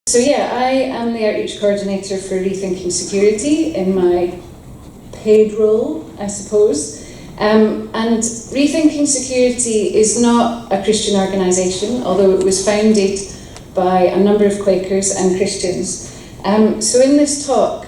So yeah, I am the Outreach Coordinator for Rethinking Security in my paid role, I suppose. And Rethinking Security is not a Christian organisation, although it was founded by a number of Quakers and Christians. So in this talk,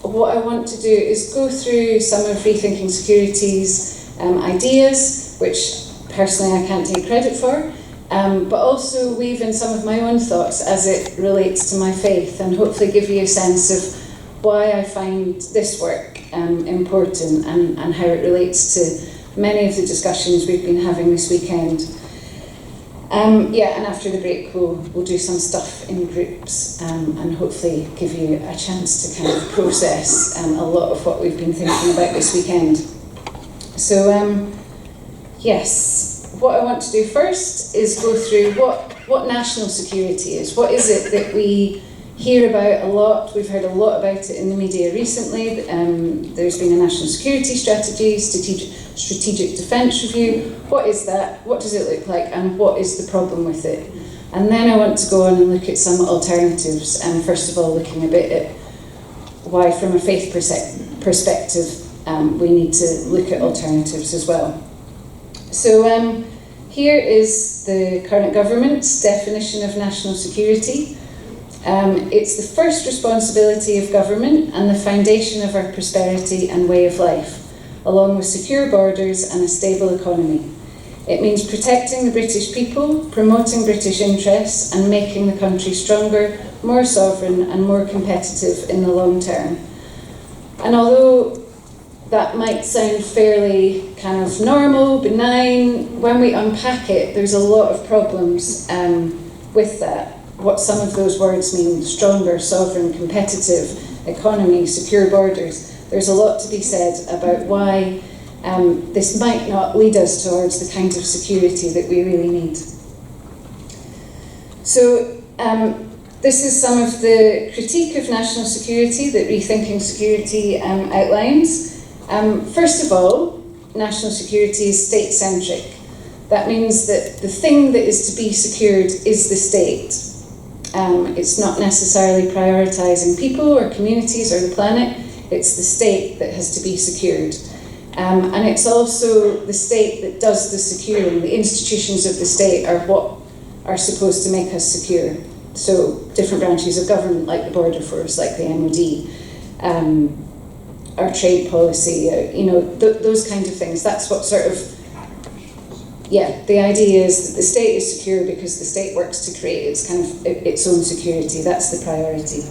what I want to do is go through some of Rethinking Security's ideas, which personally I can't take credit for, but also weave in some of my own thoughts as it relates to my faith, and hopefully give you a sense of why I find this work important and how it relates to many of the discussions we've been having this weekend. Yeah, and after the break we'll do some stuff in groups and hopefully give you a chance to kind of process a lot of what we've been thinking about this weekend. So yes, what I want to do first is go through what national security is. What is it that we hear about a lot? We've heard a lot about it in the media recently. There's been a national security strategy, strategic defence review. What is that? What does it look like? And what is the problem with it? And then I want to go on and look at some alternatives. And first of all, looking a bit at why, from a faith perspective, we need to look at alternatives as well. So here is the current government's definition of national security. It's the first responsibility of government and the foundation of our prosperity and way of life, along with secure borders and a stable economy. It means protecting the British people, promoting British interests, and making the country stronger, more sovereign, and more competitive in the long term. And although that might sound fairly kind of normal, benign, when we unpack it, there's a lot of problems with that. What some of those words mean: stronger, sovereign, competitive, economy, secure borders. There's a lot to be said about why this might not lead us towards the kind of security that we really need. So this is some of the critique of national security that Rethinking Security outlines. First of all, national security is state-centric. That means that the thing that is to be secured is the state. It's not necessarily prioritising people or communities or the planet. It's the state that has to be secured. And it's also the state that does the securing. The institutions of the state are what are supposed to make us secure. So different branches of government, like the Border Force, like the MOD, our trade policy, those kinds of things. That's what sort of, the idea is that the state is secure because the state works to create its kind of its own security. That's the priority.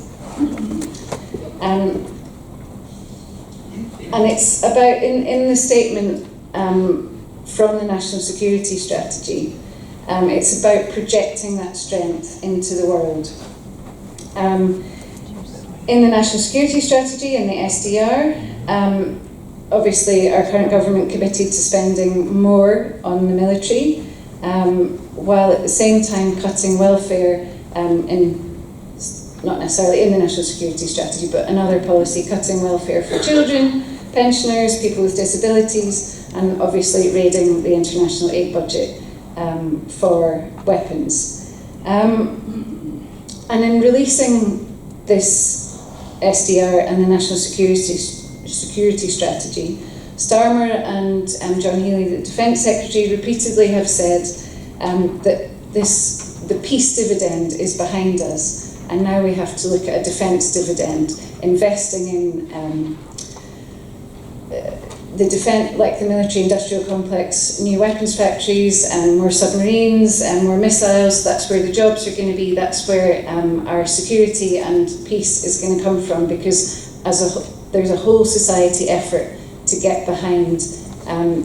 And it's about, in the statement from the National Security Strategy, it's about projecting that strength into the world. In the National Security Strategy and the SDR, obviously our current government committed to spending more on the military, while at the same time cutting welfare not necessarily in the National Security Strategy, but another policy, cutting welfare for children, pensioners, people with disabilities, and obviously raiding the international aid budget for weapons. And in releasing this SDR and the National Security Strategy, Starmer and John Healey, the Defence Secretary, repeatedly have said that the peace dividend is behind us, and now we have to look at a defence dividend, investing in the defence, like the military-industrial complex, new weapons factories, and more submarines, and more missiles. That's where the jobs are going to be. That's where our security and peace is going to come from, because there's a whole society effort to get behind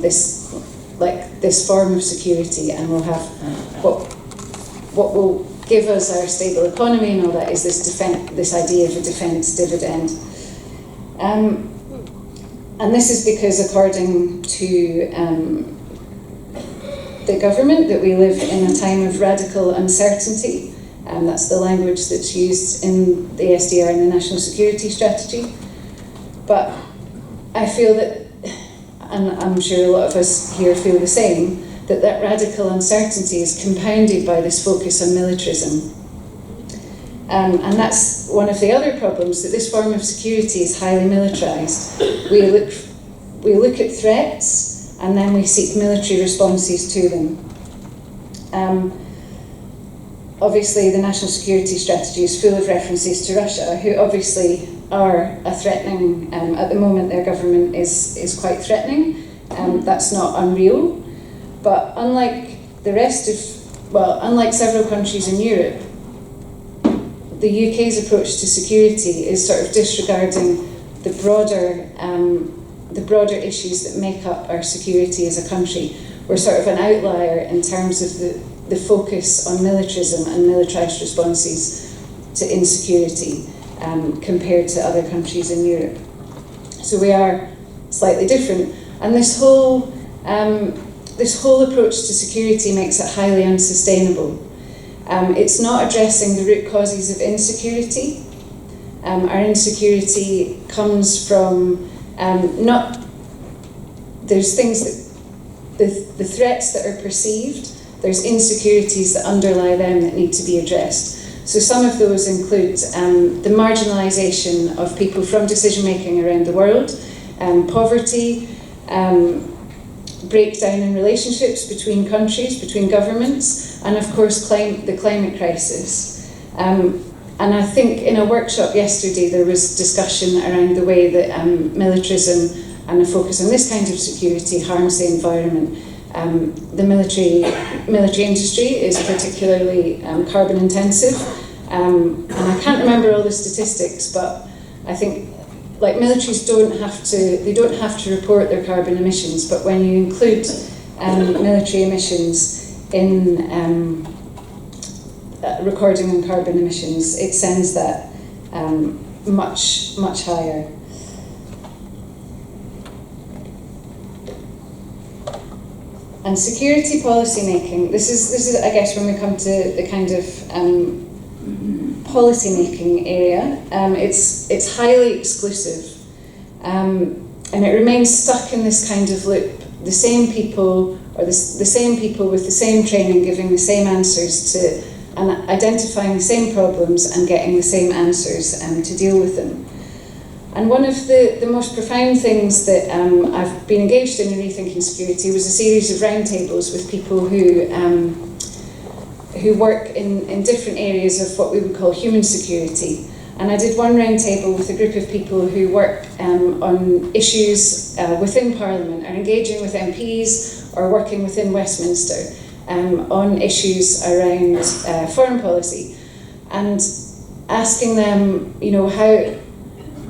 this form of security, and we'll have what will give us our stable economy and all that is this idea of a defence dividend. And this is because, according to the government, that we live in a time of radical uncertainty. That's the language that's used in the SDR and the National Security Strategy. But I feel that, and I'm sure a lot of us here feel the same, that radical uncertainty is compounded by this focus on militarism. And that's one of the other problems, that this form of security is highly militarised. We look at threats and then we seek military responses to them. Obviously, the national security strategy is full of references to Russia, who obviously are a threatening, at the moment their government is quite threatening. That's not unreal. But unlike unlike several countries in Europe, the UK's approach to security is sort of disregarding the broader issues that make up our security as a country. We're sort of an outlier in terms of the focus on militarism and militarised responses to insecurity compared to other countries in Europe. So we are slightly different. And this whole approach to security makes it highly unsustainable. It's not addressing the root causes of insecurity. Our insecurity comes from there's things that the threats that are perceived, there's insecurities that underlie them that need to be addressed. So some of those include the marginalisation of people from decision making around the world, poverty, breakdown in relationships between countries, between governments, and of course the climate crisis. And I think in a workshop yesterday there was discussion around the way that militarism and a focus on this kind of security harms the environment. The military industry is particularly carbon intensive, and I can't remember all the statistics, but I think militaries don't have to report their carbon emissions, but when you include military emissions in recording on carbon emissions, it sends that much higher. And security policy making. This is I guess when we come to the kind of policy making area. It's highly exclusive, and it remains stuck in this kind of loop. The same people, or the same people with the same training, giving the same answers to, and identifying the same problems and getting the same answers to deal with them. And one of the most profound things that I've been engaged in Rethinking Security was a series of roundtables with people who work in different areas of what we would call human security. And I did one roundtable with a group of people who work on issues within Parliament, are engaging with MPs or working within Westminster on issues around foreign policy, and asking them,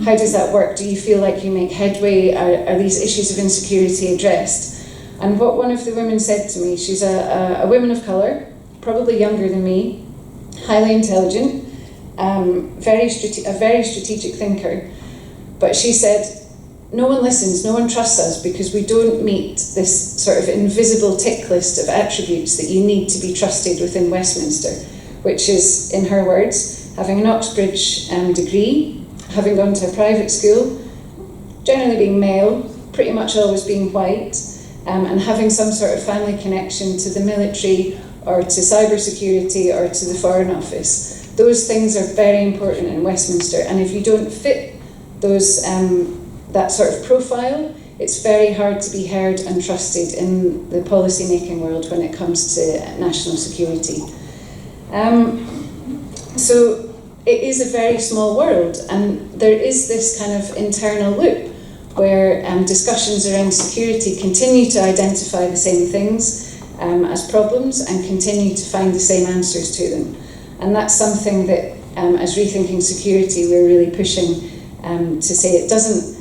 how does that work? Do you feel like you make headway? Are these issues of insecurity addressed? And what one of the women said to me, she's a woman of colour, probably younger than me, highly intelligent, a very strategic thinker, but she said, no one listens, no one trusts us because we don't meet this sort of invisible tick list of attributes that you need to be trusted within Westminster, which is, in her words, having an Oxbridge degree, having gone to a private school, generally being male, pretty much always being white, and having some sort of family connection to the military or to cybersecurity or to the Foreign Office. Those things are very important in Westminster, and if you don't fit those that sort of profile, it's very hard to be heard and trusted in the policy-making world when it comes to national security. So it is a very small world, and there is this kind of internal loop where discussions around security continue to identify the same things as problems and continue to find the same answers to them. And that's something that, as Rethinking Security, we're really pushing to say it doesn't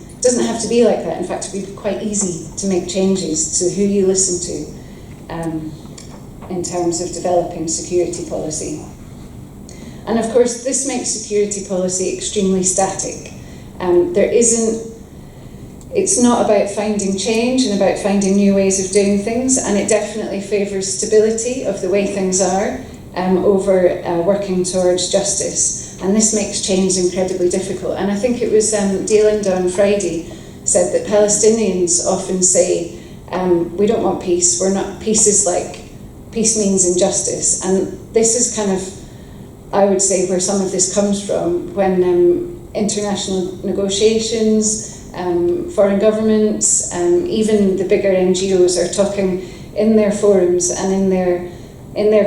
have to be like that. In fact, it would be quite easy to make changes to who you listen to in terms of developing security policy. And of course, this makes security policy extremely static. It's not about finding change and about finding new ways of doing things, and it definitely favours stability of the way things are over working towards justice. And this makes change incredibly difficult. And I think it was Dealinda on Friday said that Palestinians often say, we don't want peace, peace means injustice. And this is kind of I would say where some of this comes from, when international negotiations, foreign governments, even the bigger NGOs are talking in their forums and in their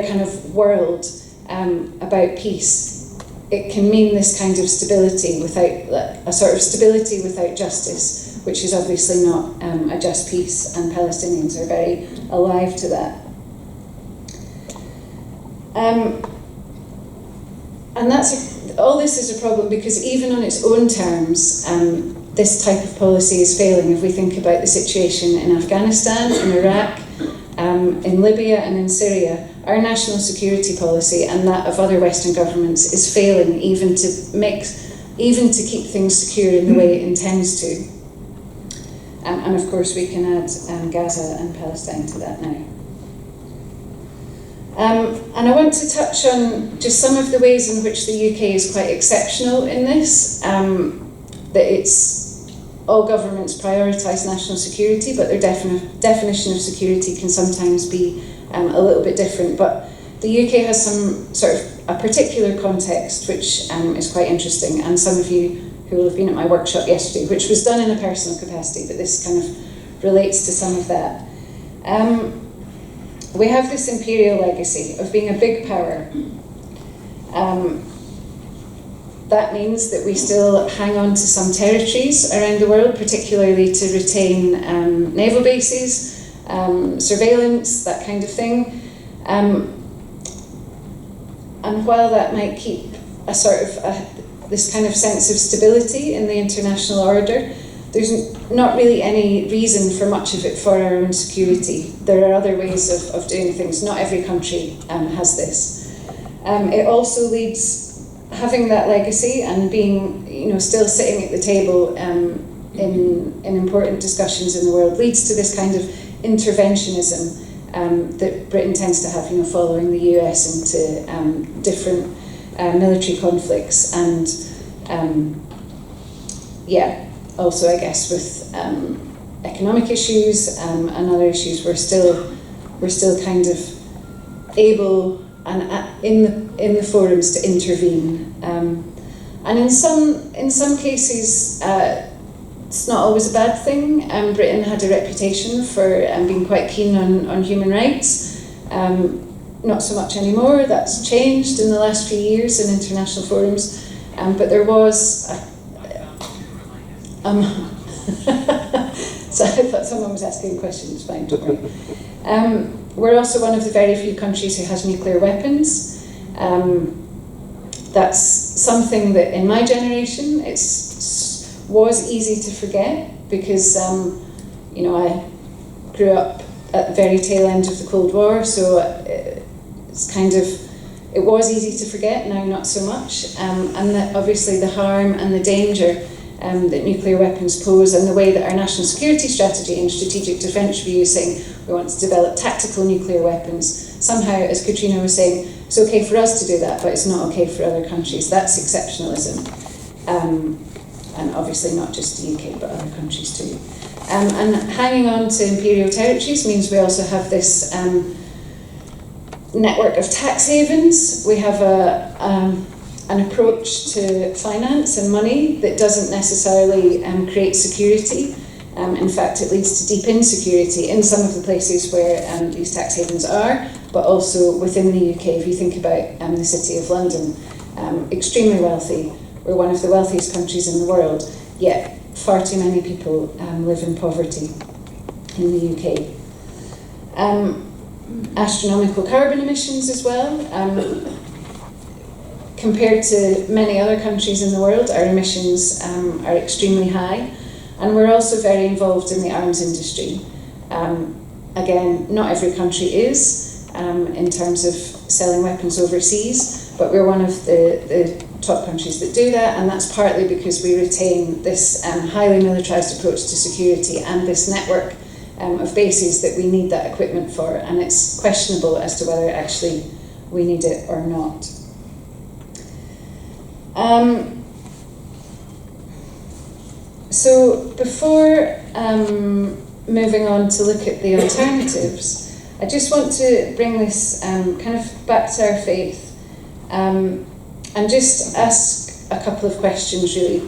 kind of world about peace, it can mean this kind of stability without, a sort of stability without justice, which is obviously not a just peace, and Palestinians are very alive to that. And all this is a problem because even on its own terms, this type of policy is failing. If we think about the situation in Afghanistan, in Iraq, in Libya and in Syria, our national security policy and that of other Western governments is failing even to keep things secure in the way it intends to. And of course we can add Gaza and Palestine to that now. And I want to touch on just some of the ways in which the UK is quite exceptional in this, that all governments prioritise national security, but their definition of security can sometimes be a little bit different. But the UK has some sort of a particular context which is quite interesting, and some of you who will have been at my workshop yesterday, which was done in a personal capacity, but this kind of relates to some of that. We have this imperial legacy of being a big power. That means that we still hang on to some territories around the world, particularly to retain naval bases, surveillance, that kind of thing. And while that might keep a sort of this kind of sense of stability in the international order, there's not really any reason for much of it for our own security. There are other ways of doing things. Not every country has this. It also leads, having that legacy and being, still sitting at the table in important discussions in the world, leads to this kind of interventionism that Britain tends to have, following the US into different military conflicts, and also I guess with economic issues and other issues, we're still kind of able and in the forums to intervene, and in some cases it's not always a bad thing. Britain had a reputation for being quite keen on human rights. Not so much anymore. That's changed in the last few years in international forums, but there was so I thought someone was asking questions. Fine, don't worry. We're also one of the very few countries who has nuclear weapons. That's something that in my generation was easy to forget, because I grew up at the very tail end of the Cold War, so it was easy to forget, now not so much, and that obviously the harm and the danger that nuclear weapons pose, and the way that our national security strategy and strategic defence review is saying we want to develop tactical nuclear weapons. Somehow, as Katrina was saying, it's okay for us to do that, but it's not okay for other countries. That's exceptionalism. And obviously not just the UK, but other countries too. And hanging on to imperial territories means we also have this network of tax havens. We have an approach to finance and money that doesn't necessarily create security. In fact, it leads to deep insecurity in some of the places where these tax havens are, but also within the UK. If you think about the City of London, extremely wealthy. We're one of the wealthiest countries in the world, yet far too many people live in poverty in the UK. Astronomical carbon emissions as well. Compared to many other countries in the world, our emissions are extremely high, and we're also very involved in the arms industry. Again, not every country is in terms of selling weapons overseas, but we're one of the top countries that do that, and that's partly because we retain this highly militarised approach to security and this network of bases that we need that equipment for, and it's questionable as to whether actually we need it or not. So before moving on to look at the alternatives, I just want to bring this kind of back to our faith. and just ask a couple of questions really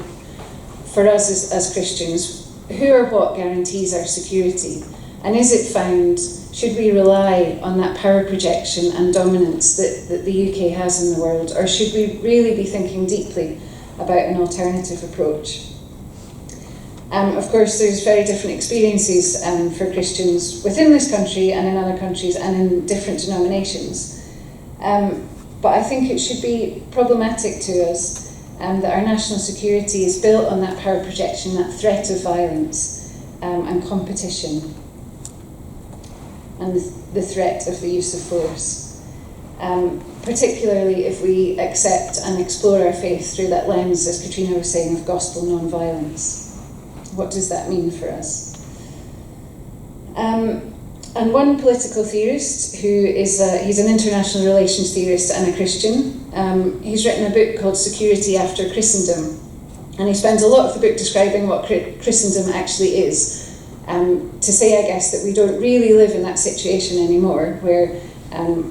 for us as Christians. Who or what guarantees our security? And is it found, should we rely on that power projection and dominance that the UK has in the world, or should we really be thinking deeply about an alternative approach? Of course, there's very different experiences for Christians within this country and in other countries and in different denominations. But I think it should be problematic to us that our national security is built on that power projection, that threat of violence and competition, and the threat of the use of force. Particularly if we accept and explore our faith through that lens, as Katrina was saying, of gospel non-violence. What does that mean for us? And one political theorist who is he's an international relations theorist and a Christian. He's written a book called Security After Christendom, and he spends a lot of the book describing what Christendom actually is. To say, I guess, that we don't really live in that situation anymore, where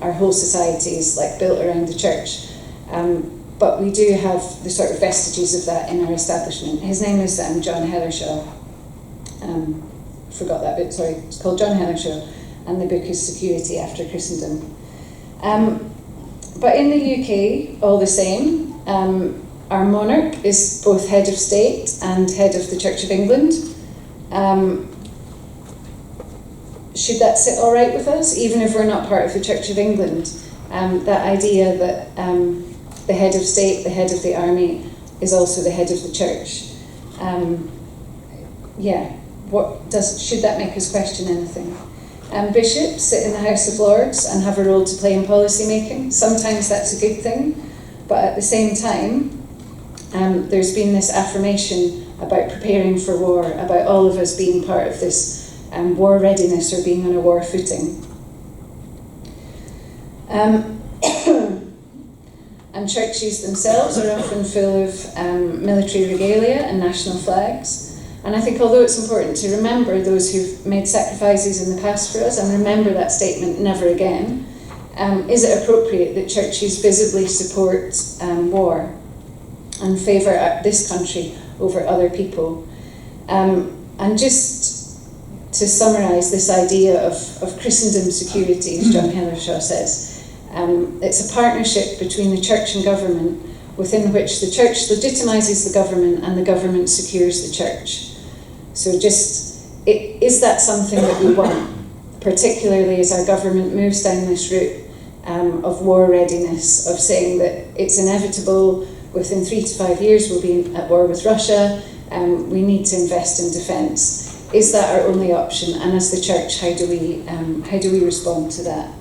our whole society is like built around the church. But we do have the sort of vestiges of that in our establishment. His name is John Hellershaw. Forgot that bit, sorry. It's called John Hellershaw, and the book is Security After Christendom. But in the UK, all the same, our monarch is both head of state and head of the Church of England. Should that sit all right with us, even if we're not part of the Church of England? That idea that the head of state, the head of the army, is also the head of the church. Should that make us question anything? Bishops sit in the House of Lords and have a role to play in policy making. Sometimes that's a good thing, but at the same time, there's been this affirmation about preparing for war, about all of us being part of this war readiness or being on a war footing. And churches themselves are often full of military regalia and national flags. And I think although it's important to remember those who've made sacrifices in the past for us and remember that statement, never again, is it appropriate that churches visibly support war and favour this country over other people? And just to summarise this idea of Christendom security, as John Hellershaw says, it's a partnership between the church and government within which the church legitimises the government and the government secures the church. So is that something that we want, particularly as our government moves down this route of war readiness, of saying that it's inevitable, within 3 to 5 years we'll be at war with Russia, we need to invest in defence. Is that our only option? And as the church, how do we respond to that?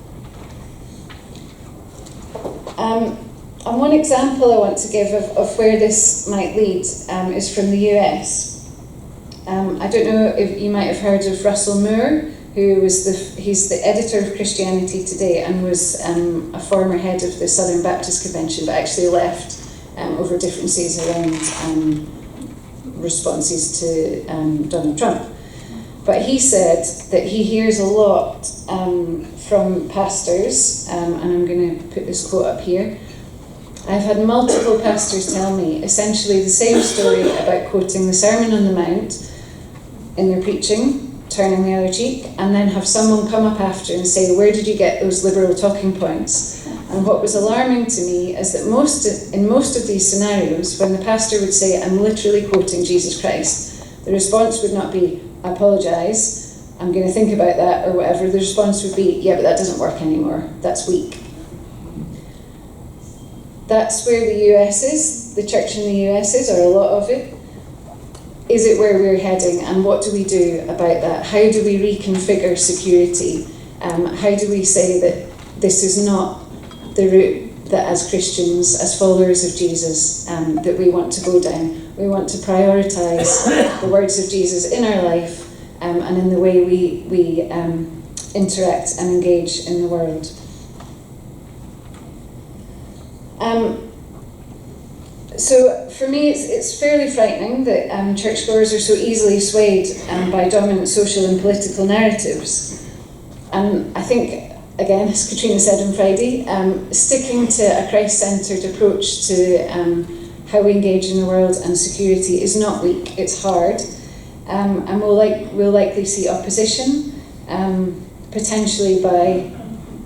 And one example I want to give of where this might lead is from the US. I don't know if you might have heard of Russell Moore, who was he's the editor of Christianity Today and was a former head of the Southern Baptist Convention, but actually left over differences around responses to Donald Trump. But he said that he hears a lot from pastors, and I'm going to put this quote up here. I've had multiple pastors tell me essentially the same story about quoting the Sermon on the Mount in their preaching, turning the other cheek, and then have someone come up after and say, where did you get those liberal talking points? And what was alarming to me is that in most of these scenarios, when the pastor would say, I'm literally quoting Jesus Christ, the response would not be, I apologise, I'm going to think about that, or whatever. The response would be, yeah, but that doesn't work anymore, that's weak. That's where the US is, the church in the US is, or a lot of it. Is it where we're heading, and what do we do about that? How do we reconfigure security? How do we say that this is not the route that as Christians, as followers of Jesus, that we want to go down? We want to prioritise the words of Jesus in our life and in the way we interact and engage in the world. So for me, it's fairly frightening that churchgoers are so easily swayed by dominant social and political narratives. And I think again, as Katrina said on Friday, sticking to a Christ-centred approach to how we engage in the world and security is not weak, it's hard. And we'll likely see opposition, potentially by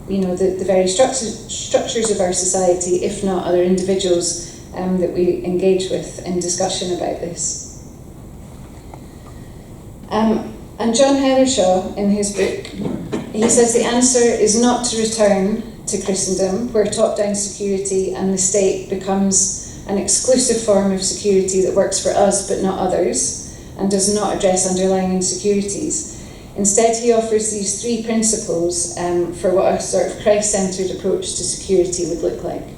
the very structures of our society, if not other individuals that we engage with in discussion about this. And John Heathershaw, in his book, he says the answer is not to return to Christendom, where top-down security and the state becomes an exclusive form of security that works for us but not others, and does not address underlying insecurities. Instead, he offers these three principles for what a sort of Christ-centred approach to security would look like.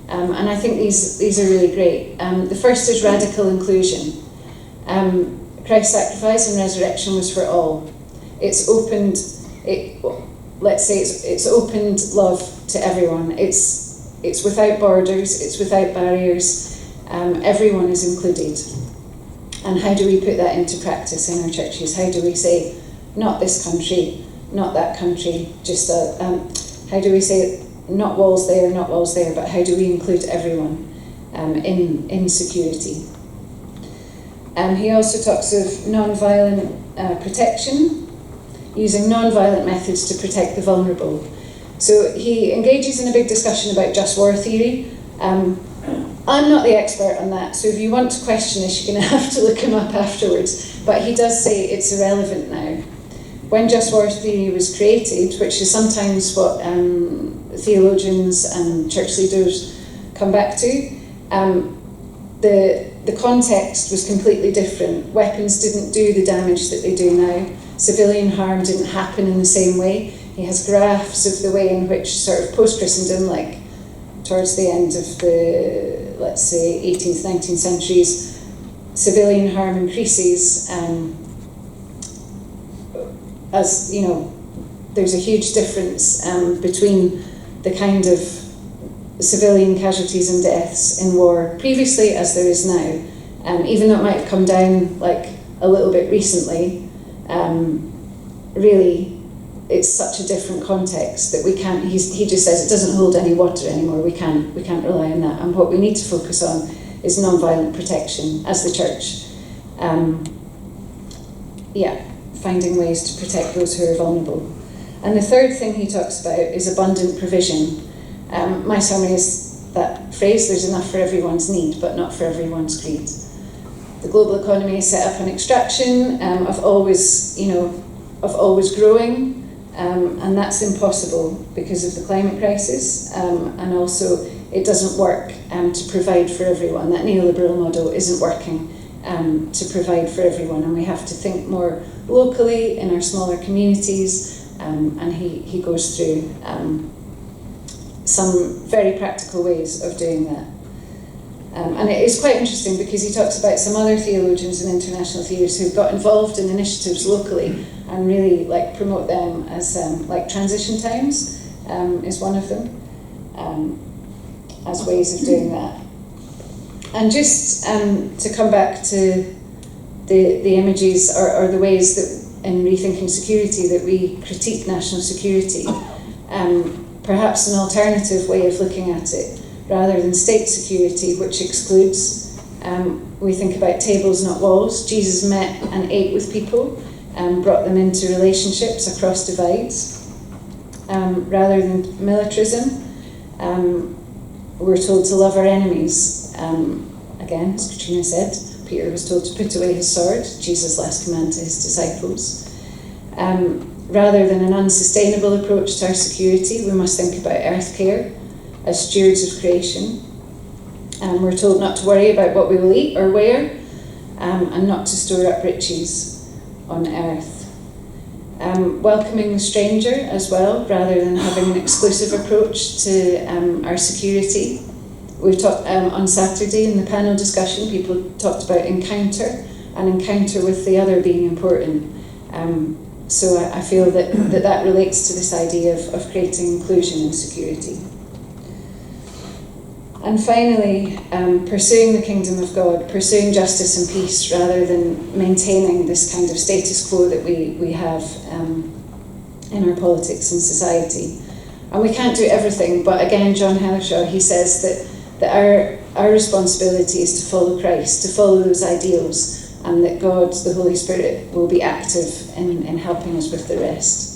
And I think these are really great. The first is radical inclusion. Christ's sacrifice and resurrection was for all. It's opened love to everyone. It's without borders, it's without barriers. Everyone is included. And how do we put that into practice in our churches? How do we say, not this country, not that country, how do we say, not walls there, but how do we include everyone in security? He also talks of non-violent protection, using non-violent methods to protect the vulnerable. So he engages in a big discussion about just war theory. I'm not the expert on that, so if you want to question this, you're going to have to look him up afterwards. But he does say it's irrelevant now. When just war theory was created, which is sometimes what theologians and church leaders come back to, the context was completely different. Weapons didn't do the damage that they do now. Civilian harm didn't happen in the same way. He has graphs of the way in which sort of post-Christendom, like towards the end of the, let's say, 18th, 19th centuries, civilian harm increases as, there's a huge difference between the kind of civilian casualties and deaths in war previously as there is now. Even though it might have come down like a little bit recently, really it's such a different context that we can't, he just says it doesn't hold any water anymore, we can't rely on that. And what we need to focus on is non-violent protection as the church. Finding ways to protect those who are vulnerable. And the third thing he talks about is abundant provision. My summary is that phrase, there's enough for everyone's need, but not for everyone's greed. The global economy is set up on extraction, of always growing, and that's impossible because of the climate crisis, and also it doesn't work to provide for everyone. That neoliberal model isn't working to provide for everyone, and we have to think more locally in our smaller communities, and he goes through some very practical ways of doing that. And it is quite interesting because he talks about some other theologians and international theorists who've got involved in initiatives locally and really promote them as transition times is one of them, as ways of doing that. And just to come back to the images or the ways that in Rethinking Security that we critique national security, perhaps an alternative way of looking at it, rather than state security, which excludes, we think about tables, not walls. Jesus met and ate with people, brought them into relationships across divides. Rather than militarism, we're told to love our enemies. Again, as Katrina said, Peter was told to put away his sword, Jesus' last command to his disciples. Rather than an unsustainable approach to our security, we must think about earth care as stewards of creation. We're told not to worry about what we will eat or wear, and not to store up riches on earth. Welcoming the stranger as well, rather than having an exclusive approach to our security. We've talked on Saturday in the panel discussion, people talked about encounter, and encounter with the other being important. So I feel that relates to this idea of creating inclusion and security. And finally, pursuing the kingdom of God, pursuing justice and peace rather than maintaining this kind of status quo that we have in our politics and society. And we can't do everything, but again, John Hellershaw, he says that our responsibility is to follow Christ, to follow those ideals, and that God, the Holy Spirit, will be active in helping us with the rest.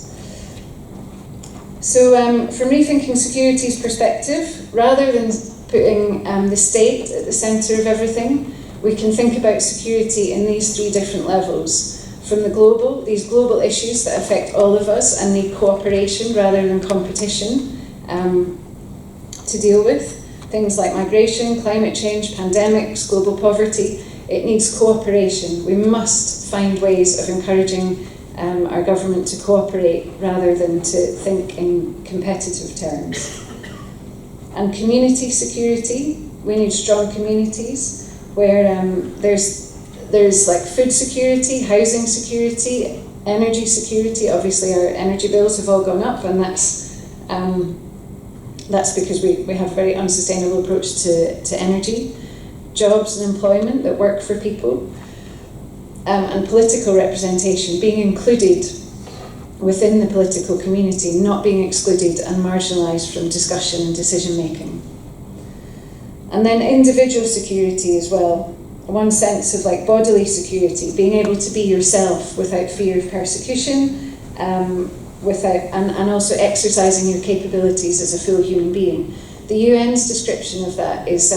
So from Rethinking Security's perspective, rather than putting the state at the centre of everything, we can think about security in these three different levels. From the global, these global issues that affect all of us and need cooperation rather than competition to deal with. Things like migration, climate change, pandemics, global poverty. It needs cooperation. We must find ways of encouraging our government to cooperate rather than to think in competitive terms. And community security, we need strong communities where there's like food security, housing security, energy security. Obviously our energy bills have all gone up, and that's because we have a very unsustainable approach to energy. Jobs and employment that work for people, and political representation, being included within the political community, not being excluded and marginalised from discussion and decision making. And then individual security as well. One sense of like bodily security, being able to be yourself without fear of persecution, and also exercising your capabilities as a full human being. The UN's description of that is,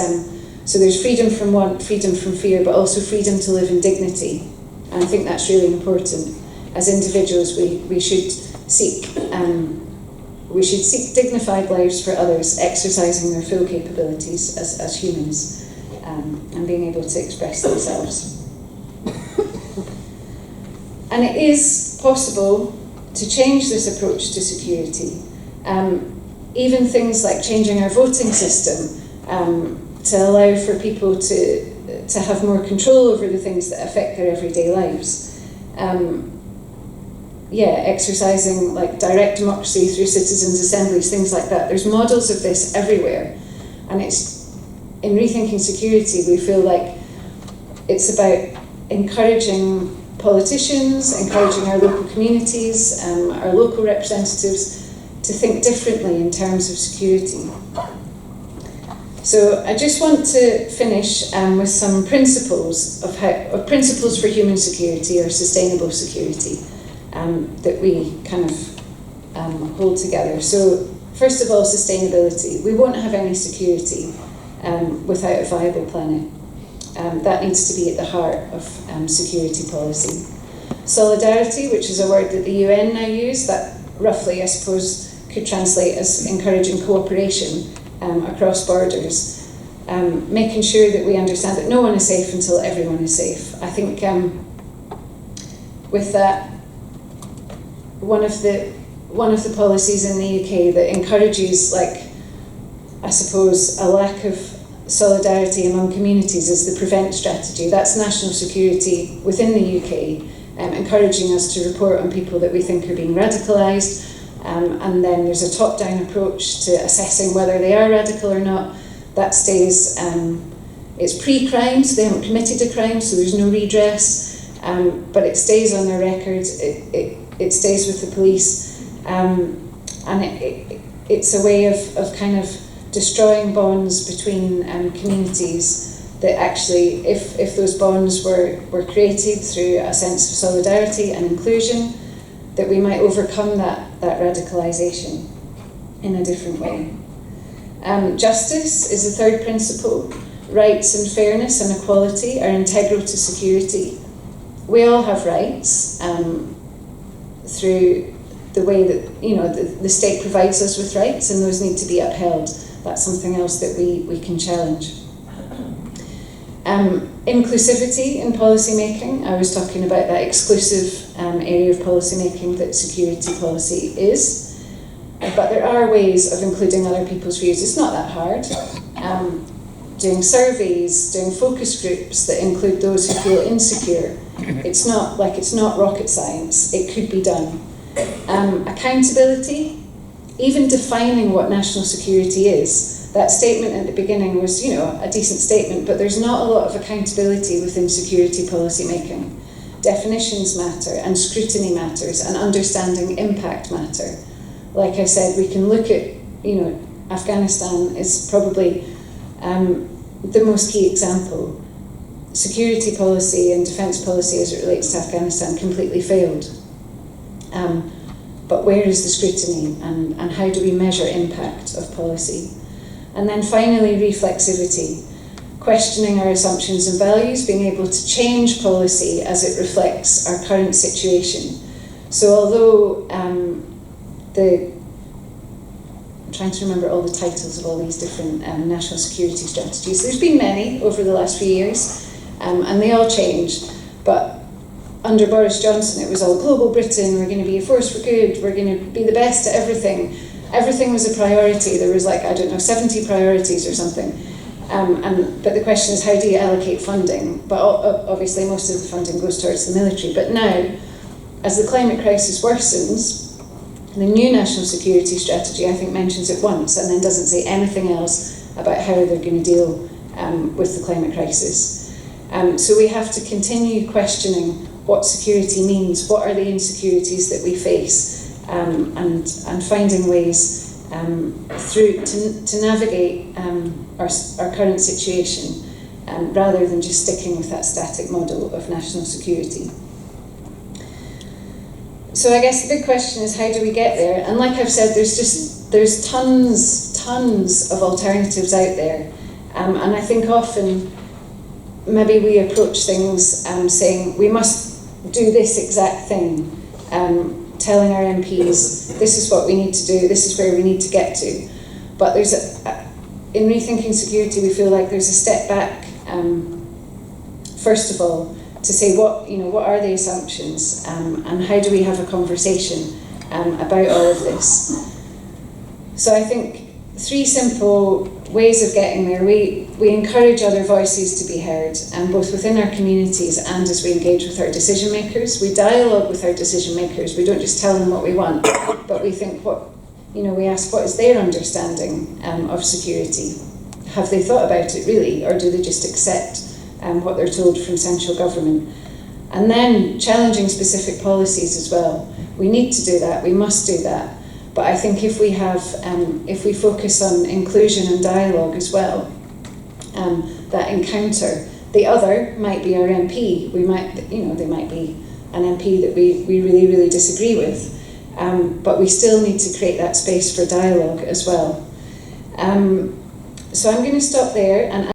so there's freedom from want, freedom from fear, but also freedom to live in dignity. And I think that's really important. As individuals, we should seek dignified lives for others, exercising their full capabilities as humans. And being able to express themselves. And it is possible to change this approach to security. Even things like changing our voting system to allow for people to have more control over the things that affect their everyday lives. Exercising like direct democracy through citizens' assemblies, things like that. There's models of this everywhere. And in Rethinking Security, we feel like it's about encouraging politicians, encouraging our local communities, our local representatives to think differently in terms of security. So I just want to finish with some principles principles for human security or sustainable security that we kind of hold together. So first of all, sustainability. We won't have any security without a viable planet. That needs to be at the heart of security policy. Solidarity, which is a word that the UN now use, that roughly, I suppose, could translate as encouraging cooperation across borders, making sure that we understand that no one is safe until everyone is safe. I think with that, one of the policies in the UK that encourages, like, I suppose, a lack of solidarity among communities is the PREVENT strategy. That's national security within the UK, encouraging us to report on people that we think are being radicalised, and then there's a top-down approach to assessing whether they are radical or not. That stays, it's pre-crime, so they haven't committed a crime, so there's no redress, but it stays on their records, it stays with the police, and it's a way of kind of destroying bonds between communities that actually, if those bonds were created through a sense of solidarity and inclusion, that we might overcome that radicalisation in a different way. Justice is the third principle. Rights and fairness and equality are integral to security. We all have rights through the way that the state provides us with rights, and those need to be upheld. That's something else that we can challenge. Inclusivity in policy making. I was talking about that exclusive area of policy making that security policy is, but there are ways of including other people's views. It's not that hard. Doing surveys, doing focus groups that include those who feel insecure. It's not rocket science. It could be done. Accountability, even defining what national security is. That statement at the beginning was, a decent statement, but there's not a lot of accountability within security policy making. definitions matter, and scrutiny matters, and understanding impact matter. Like I said, we can look at, Afghanistan is probably the most key example. Security policy and defence policy as it relates to Afghanistan completely failed. But where is the scrutiny, and how do we measure impact of policy? And then finally, reflexivity. Questioning our assumptions and values, being able to change policy as it reflects our current situation. So although I'm trying to remember all the titles of all these different national security strategies. There's been many over the last few years, and they all changed. But under Boris Johnson, it was all global Britain, we're going to be a force for good, we're going to be the best at everything. Everything was a priority. There was 70 priorities or something. But the question is, how do you allocate funding? But obviously most of the funding goes towards the military. But now, as the climate crisis worsens, the new national security strategy, I think, mentions it once and then doesn't say anything else about how they're going to deal with the climate crisis. So we have to continue questioning what security means, what are the insecurities that we face, and finding ways to navigate our current situation, rather than just sticking with that static model of national security. So I guess the big question is, how do we get there? And like I've said, there's tons of alternatives out there, and I think often maybe we approach things saying we must do this exact thing, telling our MPs this is what we need to do, this is where we need to get to. But in rethinking security, we feel like there's a step back. First of all, to say what are the assumptions, and how do we have a conversation about all of this. So I think 3 simple ways of getting there. We encourage other voices to be heard, both within our communities and as we engage with our decision makers. We dialogue with our decision makers. We don't just tell them what we want, but we think we ask what is their understanding of security. Have they thought about it really, or do they just accept what they're told from central government? And then challenging specific policies as well. We need to do that, we must do that. But I think if we focus on inclusion and dialogue as well, that encounter, the other might be our MP. They might be an MP that we really, really disagree with. But we still need to create that space for dialogue as well. So I'm going to stop there and